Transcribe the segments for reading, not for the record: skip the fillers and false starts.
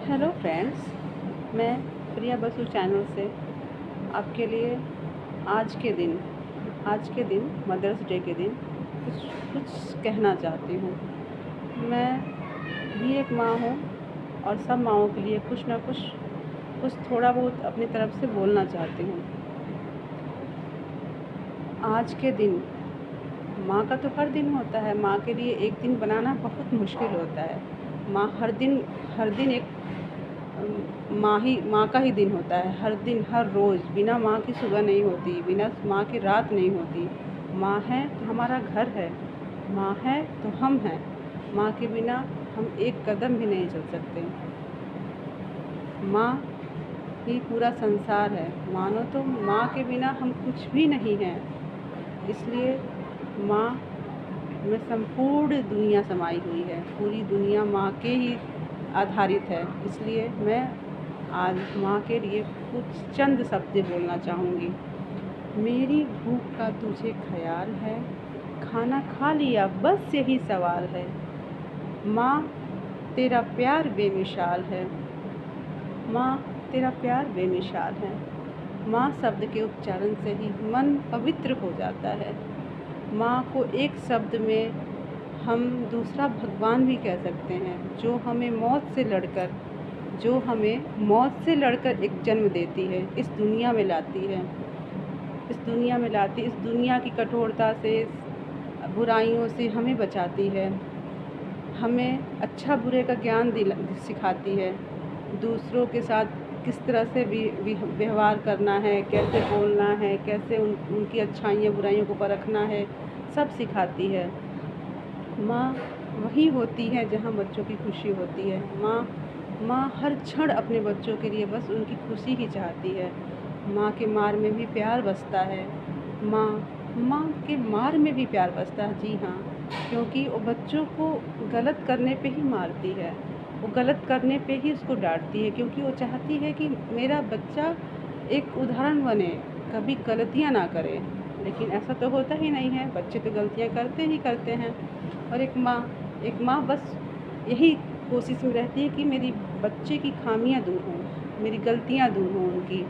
Hello friends, मैं प्रिया Basu channel से आपके लिए आज के दिन मदर्स डे के दिन कुछ कुछ कहना चाहती हूँ। मैं भी एक माँ हूँ और सब माँओं के लिए कुछ ना कुछ थोड़ा बहुत अपनी तरफ से बोलना चाहती हूँ। आज के दिन माँ का तो हर दिन होता है, माँ के लिए एक दिन बनाना बहुत मुश्किल होता है। माँ हर दिन एक माँ का ही दिन होता है। हर दिन हर रोज़ बिना माँ की सुबह नहीं होती, बिना माँ की रात नहीं होती। माँ है तो हमारा घर है, माँ है तो हम हैं। माँ के बिना हम एक कदम भी नहीं चल सकते। माँ ही पूरा संसार है, मानो तो माँ के बिना हम कुछ भी नहीं हैं। इसलिए माँ में संपूर्ण दुनिया समाई हुई है, पूरी दुनिया माँ के ही आधारित है। इसलिए मैं आज माँ के लिए कुछ चंद शब्द बोलना चाहूँगी। मेरी भूख का तुझे ख़याल है, खाना खा लिया बस यही सवाल है। माँ तेरा प्यार बेमिसाल है, माँ तेरा प्यार बेमिसाल है। माँ शब्द के उच्चारण से ही मन पवित्र हो जाता है। माँ को एक शब्द में हम दूसरा भगवान भी कह सकते हैं, जो हमें मौत से लड़कर एक जन्म देती है, इस दुनिया में लाती है, इस दुनिया की कठोरता से, बुराइयों से हमें बचाती है, हमें अच्छा बुरे का ज्ञान सिखाती है, दूसरों के साथ किस तरह से व्यवहार करना है, कैसे बोलना है, कैसे उनकी अच्छाइयाँ बुराइयों को परखना है, सब सिखाती है। माँ वही होती है जहाँ बच्चों की खुशी होती है। माँ हर क्षण अपने बच्चों के लिए बस उनकी खुशी ही चाहती है। माँ के मार में भी प्यार बसता है। माँ के मार में भी प्यार बसता है, जी हाँ, क्योंकि वो बच्चों को गलत करने पे ही मारती है, वो गलत करने पे ही उसको डांटती है, क्योंकि वो चाहती है कि मेरा बच्चा एक उदाहरण बने, कभी गलतियाँ ना करे। लेकिन ऐसा तो होता ही नहीं है, बच्चे तो गलतियाँ करते ही करते हैं। और एक माँ बस यही कोशिश में रहती है कि मेरी बच्चे की खामियां दूर हों, मेरी गलतियां दूर हों उनकी।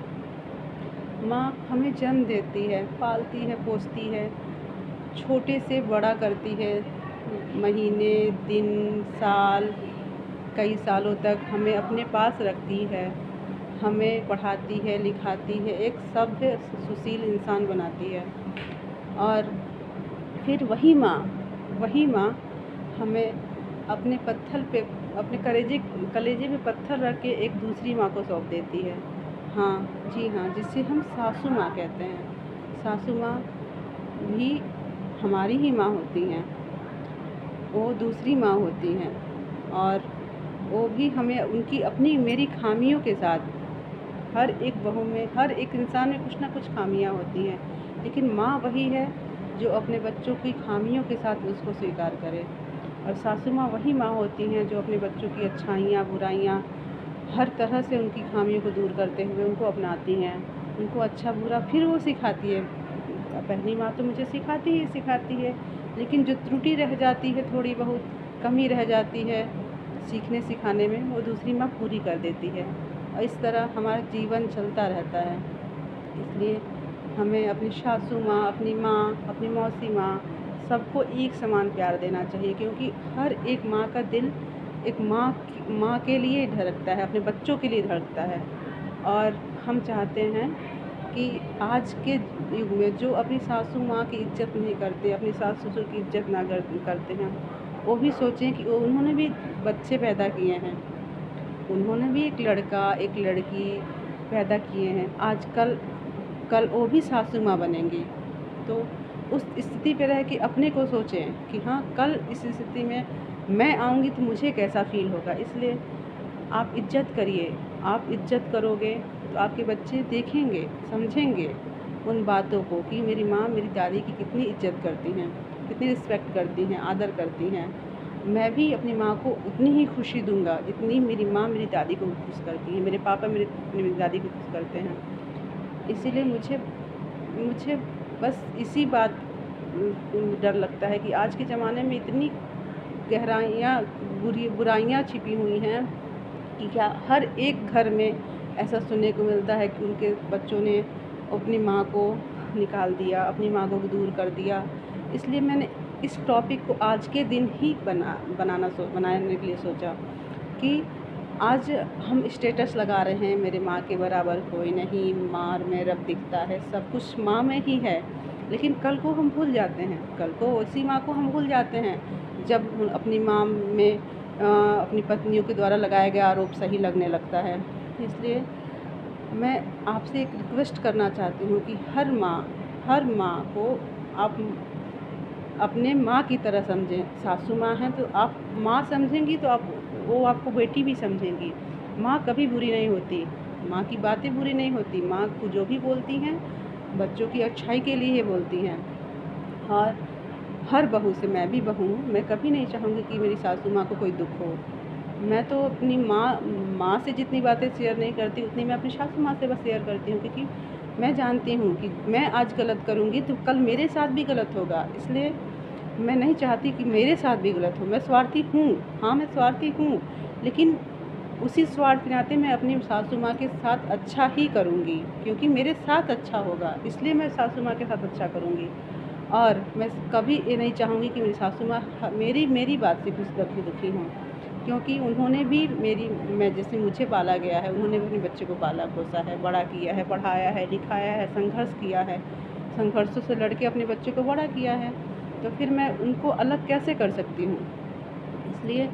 माँ हमें जन्म देती है, पालती है, पोसती है, छोटे से बड़ा करती है, महीने, दिन, साल, कई सालों तक हमें अपने पास रखती है, हमें पढ़ाती है, लिखाती है, एक सभ्य सुशील इंसान बनाती है। और फिर वही माँ हमें अपने कलेजे पे पत्थर रख के एक दूसरी माँ को सौंप देती है। हाँ, जी हाँ, जिसे हम सासू माँ कहते हैं। सासू माँ भी हमारी ही माँ होती हैं, वो दूसरी माँ होती हैं, और वो भी हमें उनकी मेरी खामियों के साथ, हर एक बहू में, हर एक इंसान में कुछ ना कुछ खामियाँ होती हैं, लेकिन माँ वही है जो अपने बच्चों की खामियों के साथ उसको स्वीकार करे। और सासू माँ वही माँ होती हैं जो अपने बच्चों की अच्छाइयाँ, बुराइयाँ, हर तरह से उनकी खामियों को दूर करते हुए उनको अपनाती हैं, उनको अच्छा बुरा फिर वो सिखाती है। पहली माँ तो मुझे सिखाती है, लेकिन जो त्रुटि रह जाती है, थोड़ी बहुत कमी रह जाती है सीखने सिखाने में, वो दूसरी माँ पूरी कर देती है, और इस तरह हमारा जीवन चलता रहता है। इसलिए हमें अपनी सासू माँ, अपनी मौसी माँ, सबको एक समान प्यार देना चाहिए, क्योंकि हर एक माँ का दिल एक माँ के लिए धड़कता है, अपने बच्चों के लिए धड़कता है। और हम चाहते हैं कि आज के युग में जो अपनी सासू माँ की इज्जत नहीं करते, अपनी सास ससुर की इज्जत ना करते हैं, वो भी सोचें कि उन्होंने भी बच्चे पैदा किए हैं, उन्होंने भी एक लड़का एक लड़की पैदा किए हैं, कल वो भी सासू माँ बनेंगी। तो उस स्थिति पे रह के अपने को सोचें कि हाँ, कल इस स्थिति में मैं आऊँगी तो मुझे कैसा फ़ील होगा। इसलिए आप इज्जत करिए, आप इज्जत करोगे तो आपके बच्चे देखेंगे, समझेंगे उन बातों को कि मेरी माँ मेरी दादी की कितनी इज्जत करती हैं, कितनी रिस्पेक्ट करती हैं, आदर करती हैं। मैं भी अपनी माँ को उतनी ही खुशी दूँगा जितनी मेरी माँ मेरी दादी को खुश करती है, मेरे पापा मेरी दादी को खुश करते हैं। इसीलिए मुझे बस इसी बात डर लगता है कि आज के ज़माने में इतनी गहराइयाँ बुराइयाँ छिपी हुई हैं कि क्या हर एक घर में ऐसा सुनने को मिलता है कि उनके बच्चों ने अपनी माँ को निकाल दिया, अपनी माँ को दूर कर दिया। इसलिए मैंने इस टॉपिक को आज के दिन ही बनाने के लिए सोचा कि आज हम स्टेटस लगा रहे हैं मेरे माँ के बराबर कोई नहीं, माँ में रब दिखता है, सब कुछ माँ में ही है। लेकिन कल को हम भूल जाते हैं, कल को उसी माँ को हम भूल जाते हैं जब अपनी माँ में अपनी पत्नियों के द्वारा लगाया गया आरोप सही लगने लगता है। इसलिए मैं आपसे एक रिक्वेस्ट करना चाहती हूँ कि हर माँ को आप अपने माँ की तरह समझें। सासू माँ हैं तो आप माँ समझेंगी तो वो आपको बेटी भी समझेंगी। माँ कभी बुरी नहीं होती, माँ की बातें बुरी नहीं होती। माँ को जो भी बोलती हैं बच्चों की अच्छाई के लिए ही बोलती हैं। और हर बहू से, मैं भी बहू हूँ, मैं कभी नहीं चाहूँगी कि मेरी सासू माँ को कोई दुख हो। मैं तो अपनी माँ से जितनी बातें शेयर नहीं करती उतनी मैं अपनी सासू माँ से बस शेयर करती हूँ, क्योंकि मैं जानती हूँ कि मैं आज गलत करूँगी तो कल मेरे साथ भी गलत होगा। इसलिए मैं नहीं चाहती कि मेरे साथ भी गलत हो। मैं स्वार्थी हूँ, हाँ मैं स्वार्थी हूँ, लेकिन उसी स्वार्थ के नाते मैं अपनी सासू माँ के साथ अच्छा ही करूँगी, क्योंकि मेरे साथ अच्छा होगा, इसलिए मैं सासू माँ के साथ अच्छा करूँगी। और मैं कभी ये नहीं चाहूँगी कि मेरी सासू माँ मेरी बात से कुछ दुखी हों, क्योंकि उन्होंने भी मैं जैसे मुझे पाला गया है, उन्होंने भी अपने बच्चे को पाला पोसा है, बड़ा किया है, पढ़ाया है, लिखाया है, संघर्ष किया है, संघर्षों से लड़ के अपने बच्चे को बड़ा किया है। तो फिर मैं उनको अलग कैसे कर सकती हूँ? इसलिए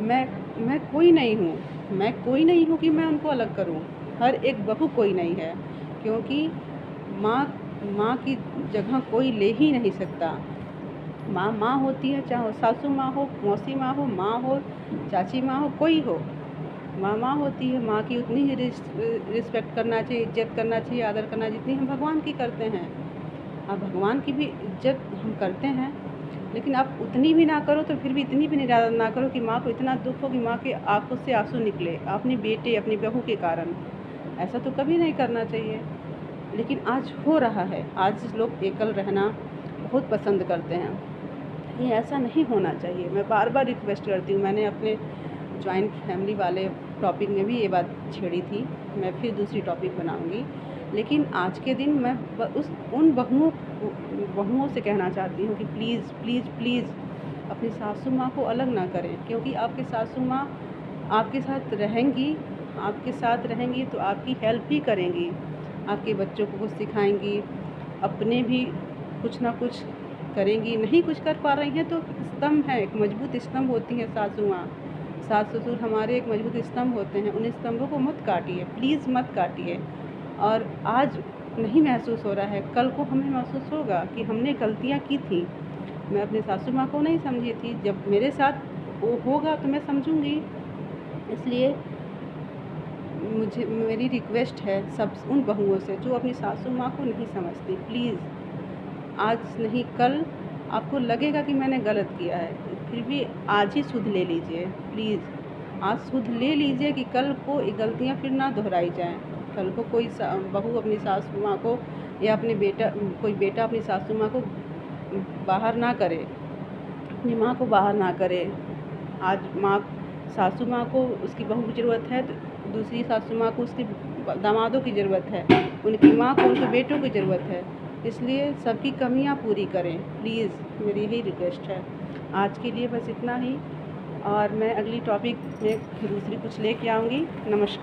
मैं कोई नहीं हूँ कि मैं उनको अलग करूँ। हर एक बहू कोई नहीं है, क्योंकि माँ की जगह कोई ले ही नहीं सकता। माँ होती है, चाहे सासू माँ हो, मौसी माँ हो, माँ हो, चाची माँ हो, कोई हो, माँ होती है। माँ की उतनी ही रिस्पेक्ट करना चाहिए, इज्जत करना चाहिए, आदर करना, जितनी हम भगवान की करते हैं। अब भगवान की भी इज्जत हम करते हैं, लेकिन आप उतनी भी ना करो तो फिर भी इतनी भी निरादर ना करो कि माँ को इतना दुख हो कि माँ के आंखों से आंसू निकले अपने बेटे, अपनी बहू के कारण। ऐसा तो कभी नहीं करना चाहिए, लेकिन आज हो रहा है। आज लोग एकल रहना बहुत पसंद करते हैं, ये ऐसा नहीं होना चाहिए। मैं बार बार रिक्वेस्ट करती हूँ। मैंने अपने जॉइंट फैमिली वाले टॉपिक में भी ये बात छेड़ी थी, मैं फिर दूसरी टॉपिक बनाऊँगी। लेकिन आज के दिन मैं उन बहुओं से कहना चाहती हूँ कि प्लीज़ प्लीज़ प्लीज़ अपनी सासू माँ को अलग ना करें, क्योंकि आपकी सासू माँ आपके साथ रहेंगी तो आपकी हेल्प भी करेंगी, आपके बच्चों को कुछ सिखाएंगी, अपने भी कुछ ना कुछ करेंगी। नहीं कुछ कर पा रही हैं तो स्तंभ है, एक मजबूत स्तंभ होती है सासू माँ। सास ससुर हमारे एक मजबूत स्तंभ होते हैं, उन स्तंभों को मत काटिए, प्लीज़ मत काटिए। और आज नहीं महसूस हो रहा है, कल को हमें महसूस होगा कि हमने गलतियाँ की थी। मैं अपनी सासू माँ को नहीं समझी थी, जब मेरे साथ वो होगा तो मैं समझूंगी। इसलिए मेरी रिक्वेस्ट है सब उन बहुओं से जो अपनी सासू माँ को नहीं समझती, प्लीज़ आज नहीं कल आपको लगेगा कि मैंने गलत किया है, फिर भी आज ही सुध ले लीजिए। प्लीज़ आज सुध ले लीजिए कि कल को ये गलतियाँ फिर ना दोहराई जाएं। कल को कोई बहू अपनी सासू माँ को या कोई बेटा अपनी सासू माँ को बाहर ना करे, अपनी माँ को बाहर ना करे। आज सासू माँ को उसकी बहू की ज़रूरत है तो दूसरी सासू माँ को उसके दामादों की ज़रूरत है, उनकी माँ को उनके बेटों की ज़रूरत है। इसलिए सबकी कमियाँ पूरी करें, प्लीज़ मेरी यही रिक्वेस्ट है। आज के लिए बस इतना ही, और मैं अगली टॉपिक में दूसरी कुछ लेके आऊँगी। नमस्कार।